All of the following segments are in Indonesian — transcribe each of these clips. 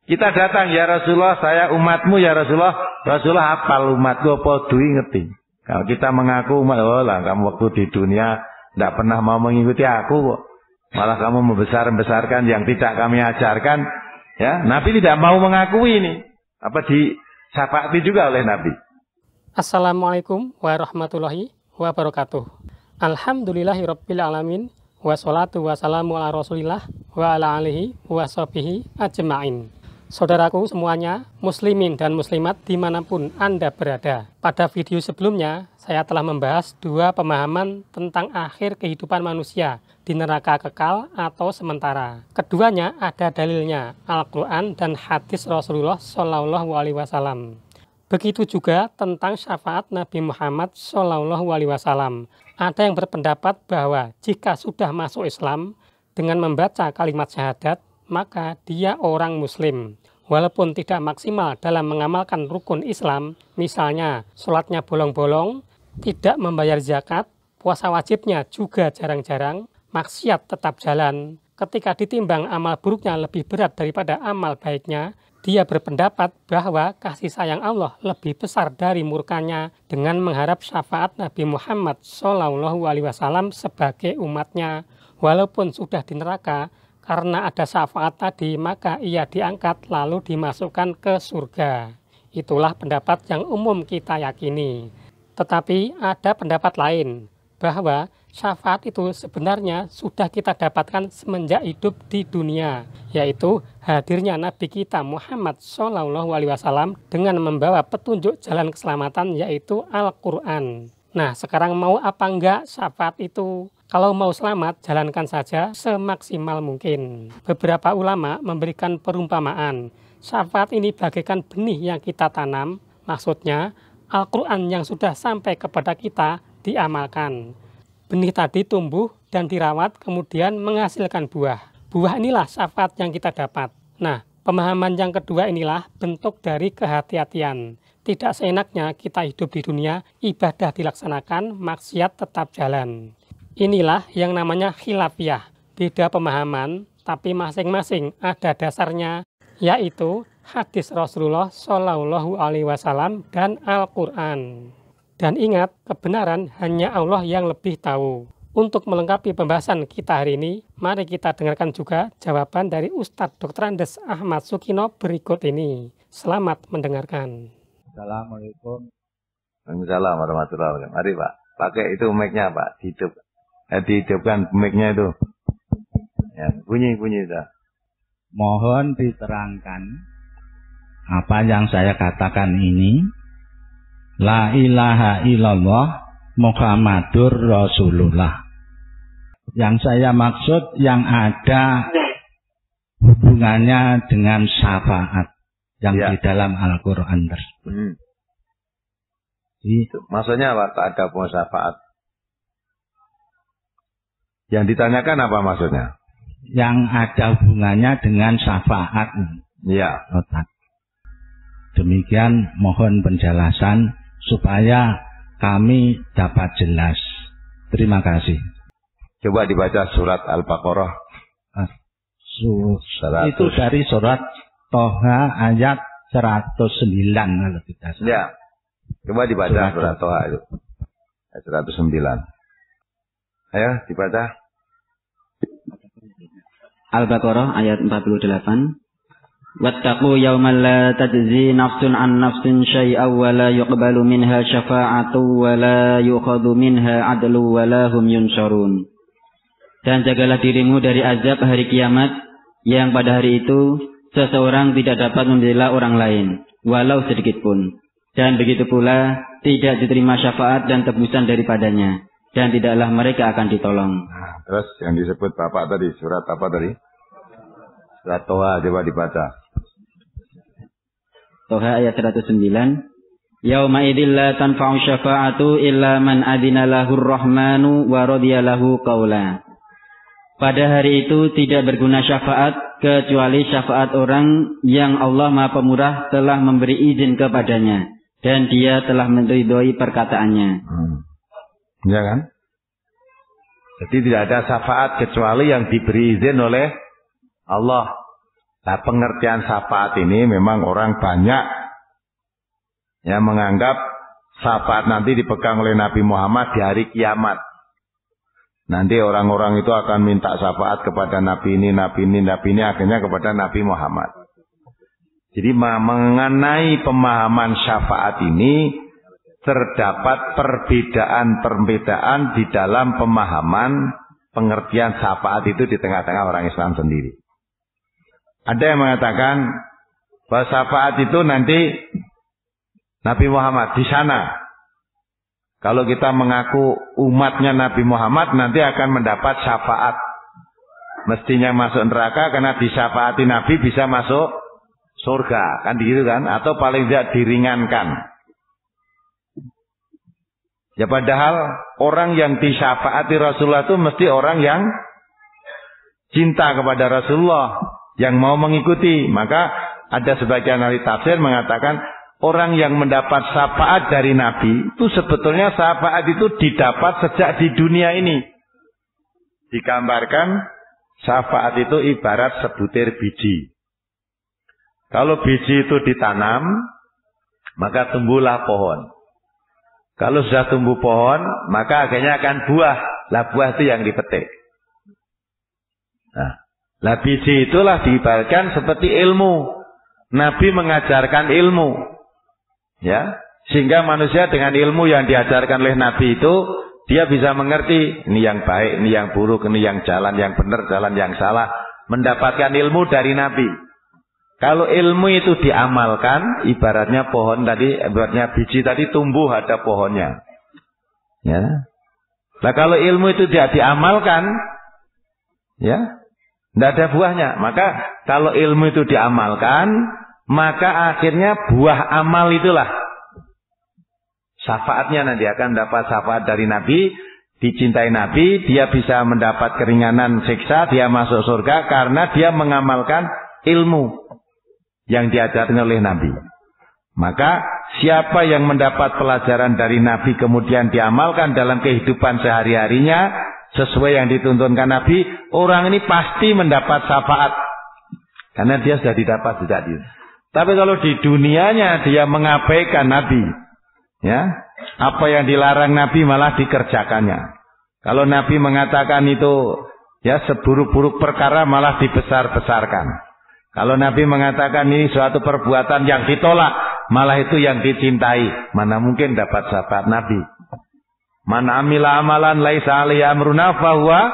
Kita datang, ya Rasulullah, saya umatmu ya Rasulullah. Rasulullah hafal umatku apa duwi ngerti. Kalau kita mengaku, oh lah kamu waktu di dunia tidak pernah mau mengikuti aku kok. Malah kamu membesar-besarkan yang tidak kami ajarkan. Ya, Nabi tidak mau mengakui ini. Apa disyafaati juga oleh Nabi. Assalamualaikum warahmatullahi wabarakatuh. Alhamdulillahirabbil alamin. Wassalatu wassalamu ala Rasulillah wa ala alihi wa sahbihi ajma'in. Saudaraku semuanya, muslimin dan muslimat dimanapun Anda berada. Pada video sebelumnya, saya telah membahas dua pemahaman tentang akhir kehidupan manusia di neraka kekal atau sementara. Keduanya ada dalilnya, Al-Quran dan hadis Rasulullah SAW. Begitu juga tentang syafaat Nabi Muhammad SAW. Ada yang berpendapat bahwa jika sudah masuk Islam dengan membaca kalimat syahadat, maka dia orang muslim. Walaupun tidak maksimal dalam mengamalkan rukun Islam, misalnya sholatnya bolong-bolong, tidak membayar zakat, puasa wajibnya juga jarang-jarang, maksiat tetap jalan. Ketika ditimbang amal buruknya lebih berat daripada amal baiknya, dia berpendapat bahwa kasih sayang Allah lebih besar dari murkanya dengan mengharap syafaat Nabi Muhammad SAW sebagai umatnya. Walaupun sudah di neraka, karena ada syafaat tadi, maka ia diangkat lalu dimasukkan ke surga. Itulah pendapat yang umum kita yakini. Tetapi ada pendapat lain, bahwa syafaat itu sebenarnya sudah kita dapatkan semenjak hidup di dunia, yaitu hadirnya Nabi kita Muhammad SAW dengan membawa petunjuk jalan keselamatan, yaitu Al-Quran. Nah, sekarang mau apa enggak syafaat itu? Kalau mau selamat, jalankan saja semaksimal mungkin. Beberapa ulama memberikan perumpamaan. Syafaat ini bagaikan benih yang kita tanam. Maksudnya, Al-Quran yang sudah sampai kepada kita diamalkan. Benih tadi tumbuh dan dirawat, kemudian menghasilkan buah. Buah inilah syafaat yang kita dapat. Nah, pemahaman yang kedua inilah bentuk dari kehati-hatian. Tidak seenaknya kita hidup di dunia, ibadah dilaksanakan, maksiat tetap jalan. Inilah yang namanya khilafiyah. Beda pemahaman, tapi masing-masing ada dasarnya, yaitu hadis Rasulullah SAW dan Al-Quran. Dan ingat, kebenaran hanya Allah yang lebih tahu. Untuk melengkapi pembahasan kita hari ini, mari kita dengarkan juga jawaban dari Ustadz Dr. Andes Ahmad Sukino berikut ini. Selamat mendengarkan. Assalamualaikum. Waalaikumsalam warahmatullahi wabarakatuh. Mari Pak, pakai itu mic-nya Pak, dihidupkan mic-nya itu. Ya, bunyi dah. Mohon diterangkan apa yang saya katakan ini. La ilaha illallah Muhammadur Rasulullah. Yang saya maksud yang ada hubungannya dengan syafaat yang di dalam Al-Quran tersebut. Maksudnya apa? Tak ada hubungan syafaat. Yang ditanyakan apa maksudnya? Yang ada hubungannya dengan syafaat. Ya. Demikian mohon penjelasan supaya kami dapat jelas. Terima kasih. Coba dibaca surat Al-Baqarah. Itu dari surat Toha ayat 109 kalau tidak salah. Ya. Coba dibaca surat Toha itu. Ayat 109. Ayo dibaca. Al-Baqarah ayat 48. Wattaqu yawman la tajzi nafsun an nafsin syai'an wa la yuqbalu minha syafa'atu wa la yukhadhu minha 'adlu wa la hum yunsharun. Dan jagalah dirimu dari azab hari kiamat yang pada hari itu seseorang tidak dapat membela orang lain walau sedikit pun. Dan begitu pula tidak diterima syafaat dan tebusan daripadanya, dan tidaklah mereka akan ditolong. Nah, terus yang disebut Bapak tadi, surat apa tadi? Surat Toha, coba dibaca. Toha ayat 109. Yauma idzil la tanfa'u syafa'atu illa man adzina lahur rahmanu wa radiya lahu qaula. Pada hari itu tidak berguna syafaat kecuali syafaat orang yang Allah Maha Pemurah telah memberi izin kepadanya dan dia telah meridhoi perkataannya. Ya kan? Jadi tidak ada syafaat kecuali yang diberi izin oleh Allah. Nah, pengertian syafaat ini memang orang banyak yang menganggap syafaat nanti dipegang oleh Nabi Muhammad di hari kiamat. Nanti orang-orang itu akan minta syafaat kepada Nabi ini, akhirnya kepada Nabi Muhammad. Jadi mengenai pemahaman syafaat ini terdapat perbedaan-perbedaan di dalam pemahaman pengertian syafaat itu di tengah-tengah orang Islam sendiri. Ada yang mengatakan bahwa syafaat itu nanti Nabi Muhammad di sana. Kalau kita mengaku umatnya Nabi Muhammad nanti akan mendapat syafaat. Mestinya masuk neraka karena disyafaati Nabi bisa masuk surga. Kan gitu kan? Atau paling tidak diringankan. Ya padahal orang yang disyafaati Rasulullah itu mesti orang yang cinta kepada Rasulullah. Yang mau mengikuti. Maka ada sebagian ahli tafsir mengatakan orang yang mendapat syafaat dari Nabi itu sebetulnya syafaat itu didapat sejak di dunia ini. Digambarkan syafaat itu ibarat sebutir biji. Kalau biji itu ditanam, maka tumbuhlah pohon. Kalau sudah tumbuh pohon, maka akhirnya akan buah. Lah buah itu yang dipetik. Nah, biji itulah diibaratkan seperti ilmu. Nabi mengajarkan ilmu. Ya, sehingga manusia dengan ilmu yang diajarkan oleh Nabi itu dia bisa mengerti ini yang baik, ini yang buruk, ini yang jalan yang benar, jalan yang salah, mendapatkan ilmu dari Nabi. Kalau ilmu itu diamalkan, ibaratnya pohon tadi, ibaratnya biji tadi tumbuh ada pohonnya. Ya. Nah, kalau ilmu itu tidak diamalkan, ya, tidak ada buahnya. Maka kalau ilmu itu diamalkan, maka akhirnya buah amal itulah syafaatnya nanti akan dapat syafaat dari Nabi, dicintai Nabi, dia bisa mendapat keringanan siksa, dia masuk surga karena dia mengamalkan ilmu yang diajarkan oleh Nabi. Maka siapa yang mendapat pelajaran dari Nabi kemudian diamalkan dalam kehidupan sehari-harinya sesuai yang dituntunkan Nabi, orang ini pasti mendapat syafaat karena dia sudah didapat sejak itu. Tapi kalau di dunianya dia mengabaikan Nabi, ya, apa yang dilarang Nabi malah dikerjakannya. Kalau Nabi mengatakan itu ya seburuk-buruk perkara malah dibesar-besarkan. Kalau Nabi mengatakan ini suatu perbuatan yang ditolak, malah itu yang dicintai. Mana mungkin dapat syafaat Nabi. Man amila amalan laisa alaihi amruna fahuwa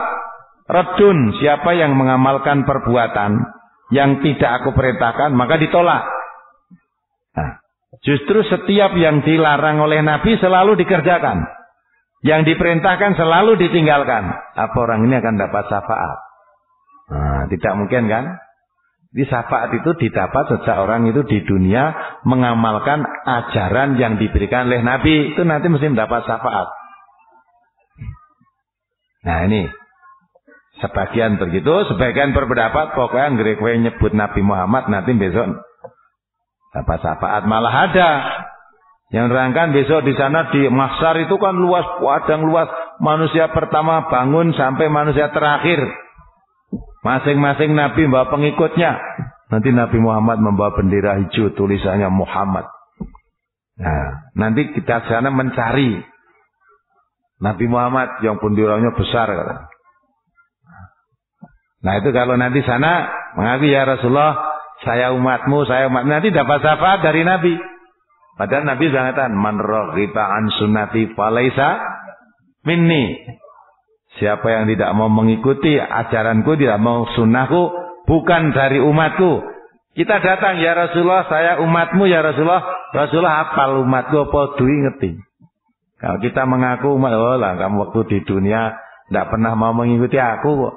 raddun. Siapa yang mengamalkan perbuatan yang tidak aku perintahkan, maka ditolak. Nah, justru setiap yang dilarang oleh Nabi selalu dikerjakan. Yang diperintahkan selalu ditinggalkan. Apa orang ini akan dapat syafaat? Nah, tidak mungkin kan? Di syafaat itu didapat sejak orang itu di dunia mengamalkan ajaran yang diberikan oleh Nabi. Itu nanti mesti mendapat syafaat. Nah ini. Sebagian begitu, sebagian berpendapat pokoknya ngerekwe nyebut Nabi Muhammad nanti besok dapat syafaat. Malah ada yang nerangkan besok di sana di mahsyar itu kan luas, padang luas, manusia pertama bangun sampai manusia terakhir. Masing-masing Nabi membawa pengikutnya. Nanti Nabi Muhammad membawa bendera hijau tulisannya Muhammad. Nah, nanti kita sana mencari Nabi Muhammad yang benderanya besar. Nah itu kalau nanti sana mengaku ya Rasulullah, saya umatmu, nanti dapat syafaat dari Nabi. Padahal Nabi sudah mengatakan, man raghiba an sunnati falaisa minni. Siapa yang tidak mau mengikuti ajaranku, tidak mau sunnahku, bukan dari umatku. Kita datang, ya Rasulullah, saya umatmu, ya Rasulullah. Rasulullah hafal umatku, apa dui ngerti. Kalau kita mengaku umat, oh lah, kamu waktu di dunia tidak pernah mau mengikuti aku kok.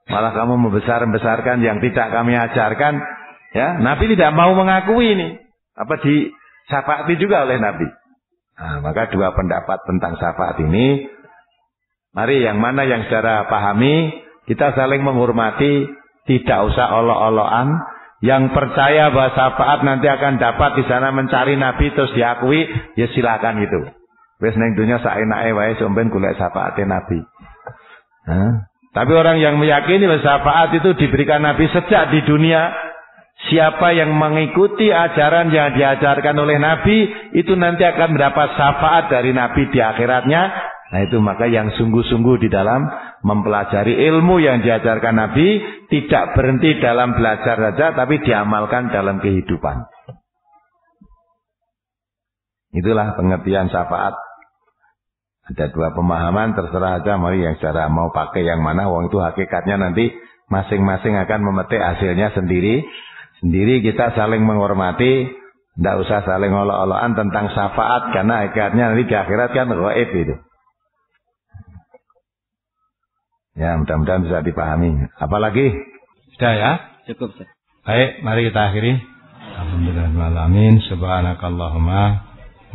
Malah kamu membesar-besarkan yang tidak kami ajarkan. Ya, Nabi tidak mau mengakui ini. Apa disyafaati juga oleh Nabi. Nah, maka dua pendapat tentang syafaat ini. Mari yang mana yang secara pahami, kita saling menghormati, tidak usah olok-olokan. Yang percaya bahwa syafaat nanti akan dapat di sana mencari Nabi terus diakui, ya silakan itu. Wes neng dunia saenake wae sampean golek syafaate Nabi. Tapi orang yang meyakini bahwa syafaat itu diberikan Nabi sejak di dunia, Siapa yang mengikuti ajaran yang diajarkan oleh Nabi, itu nanti akan mendapat syafaat dari Nabi di akhiratnya. Nah itu maka yang sungguh-sungguh di dalam mempelajari ilmu yang diajarkan Nabi, tidak berhenti dalam belajar saja, tapi diamalkan dalam kehidupan. Itulah pengertian syafaat. Ada dua pemahaman, terserah aja mari yang secara mau pakai yang mana. Wong itu hakikatnya nanti masing-masing akan memetik hasilnya sendiri. Sendiri kita saling menghormati, tidak usah saling olok-olokan tentang syafaat, karena hakikatnya nanti di akhirat kan gaib itu. Ya, mudah-mudahan bisa dipahami. Apalagi? Sudah ya? Cukup, Ustaz. Baik, mari kita akhiri. Alhamdulillahirrahmanirrahim. Subhanakallahumma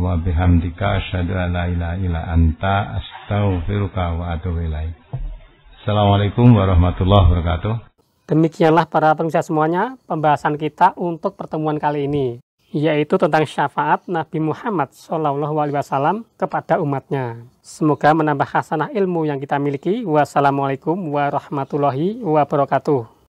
wa bihamdika asyhadu an la ilaha illa anta astaghfiruka wa atubu ilaik. Assalamualaikum warahmatullahi wabarakatuh. Demikianlah para pemirsa semuanya pembahasan kita untuk pertemuan kali ini, yaitu tentang syafaat Nabi Muhammad SAW kepada umatnya. Semoga menambah hasanah ilmu yang kita miliki. Wassalamualaikum warahmatullahi wabarakatuh.